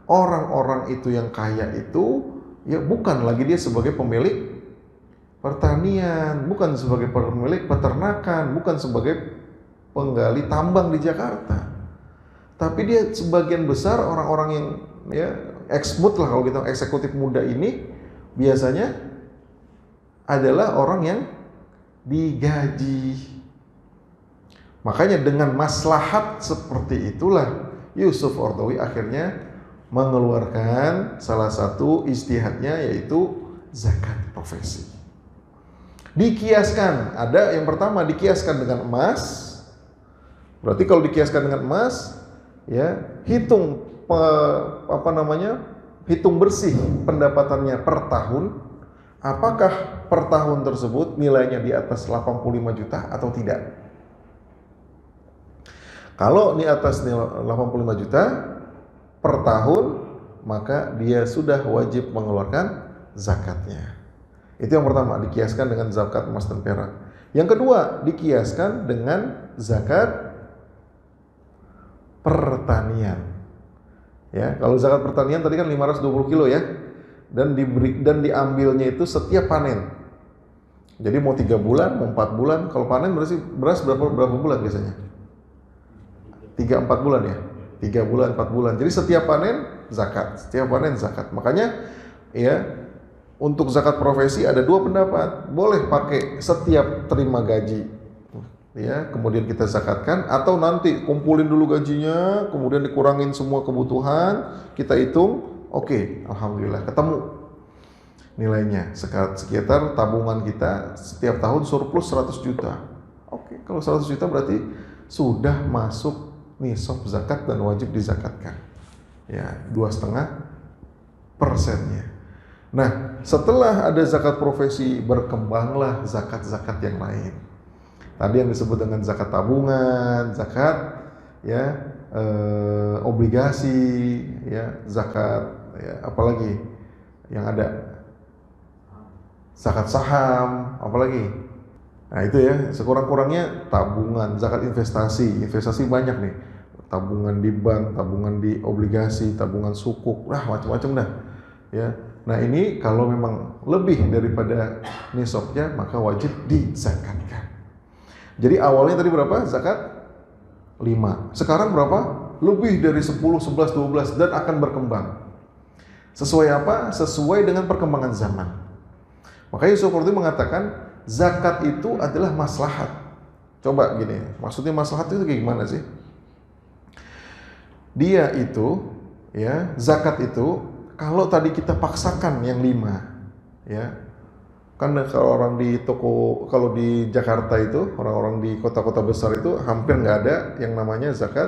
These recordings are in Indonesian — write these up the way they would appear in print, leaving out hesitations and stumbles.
orang-orang itu yang kaya itu ya bukan lagi dia sebagai pemilik pertanian, bukan sebagai pemilik peternakan, bukan sebagai penggali tambang di Jakarta. Tapi dia sebagian besar orang-orang yang ya eksmut lah, kalau kita eksekutif muda ini biasanya adalah orang yang digaji. Makanya dengan maslahat seperti itulah Yusuf Qaradawi akhirnya mengeluarkan salah satu ijtihadnya, yaitu zakat profesi. Dikiaskan, ada yang pertama dikiaskan dengan emas. Berarti kalau dikiaskan dengan emas, ya hitung hitung bersih pendapatannya per tahun. Apakah per tahun tersebut nilainya di atas 85 juta atau tidak? Kalau di atas 85 juta per tahun, maka dia sudah wajib mengeluarkan zakatnya. Itu yang pertama, dikiaskan dengan zakat emas dan perak. Yang kedua, dikiaskan dengan zakat pertanian. Ya, kalau zakat pertanian tadi kan 520 kilo ya. Dan diambilnya itu setiap panen. Jadi mau 3 bulan, mau 4 bulan, kalau panen beras berapa bulan biasanya? 3-4 bulan ya. 3 bulan, 4 bulan. Jadi setiap panen zakat, setiap panen zakat. Makanya ya, untuk zakat profesi ada 2 pendapat. Boleh pakai setiap terima gaji, ya, kemudian kita zakatkan, atau nanti kumpulin dulu gajinya, kemudian dikurangin semua kebutuhan, kita hitung, oke, alhamdulillah ketemu nilainya. Sekitar tabungan kita setiap tahun surplus 100 juta. Oke, kalau 100 juta berarti sudah masuk nisab zakat dan wajib dizakatkan. Ya, 2,5%-nya. Nah, setelah ada zakat profesi, berkembanglah zakat-zakat yang lain. Tadi yang disebut dengan zakat tabungan, zakat ya obligasi, ya zakat, ya apalagi yang ada, zakat saham, apalagi. Nah itu ya, sekurang-kurangnya tabungan, zakat investasi banyak nih. Tabungan di bank, tabungan di obligasi, tabungan sukuk, macam-macam dah. Ya. Nah ini kalau memang lebih daripada nisabnya, maka wajib dizakatkan. Jadi awalnya tadi berapa zakat? 5. Sekarang berapa? Lebih dari 10, 11, 12 dan akan berkembang. Sesuai apa? Sesuai dengan perkembangan zaman. Makanya Yusuf Qaradawi mengatakan zakat itu adalah maslahat. Coba gini, maksudnya maslahat itu kayak gimana sih? Dia itu, ya, zakat itu kalau tadi kita paksakan yang 5, ya, kan kalau orang di toko, kalau di Jakarta itu, orang-orang di kota-kota besar itu hampir nggak ada yang namanya zakat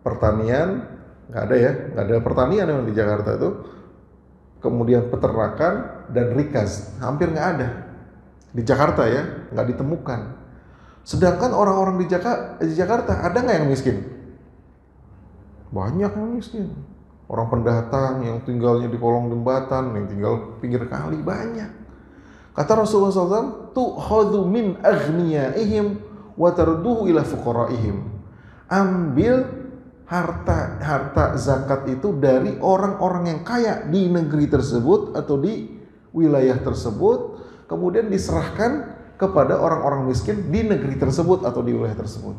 pertanian, nggak ada ya, nggak ada pertanian yang di Jakarta itu. Kemudian peternakan dan rikaz, hampir nggak ada di Jakarta ya, nggak ditemukan. Sedangkan orang-orang di Jakarta ada nggak yang miskin? Banyak yang miskin. Orang pendatang yang tinggalnya di kolong jembatan, yang tinggal pinggir kali, banyak. Kata Rasulullah SAW, tu'khadhu min aghniyaihim wa tarduhu ila fuqaraihim. Ambil harta zakat itu dari orang-orang yang kaya di negeri tersebut atau di wilayah tersebut, kemudian diserahkan kepada orang-orang miskin di negeri tersebut atau di wilayah tersebut.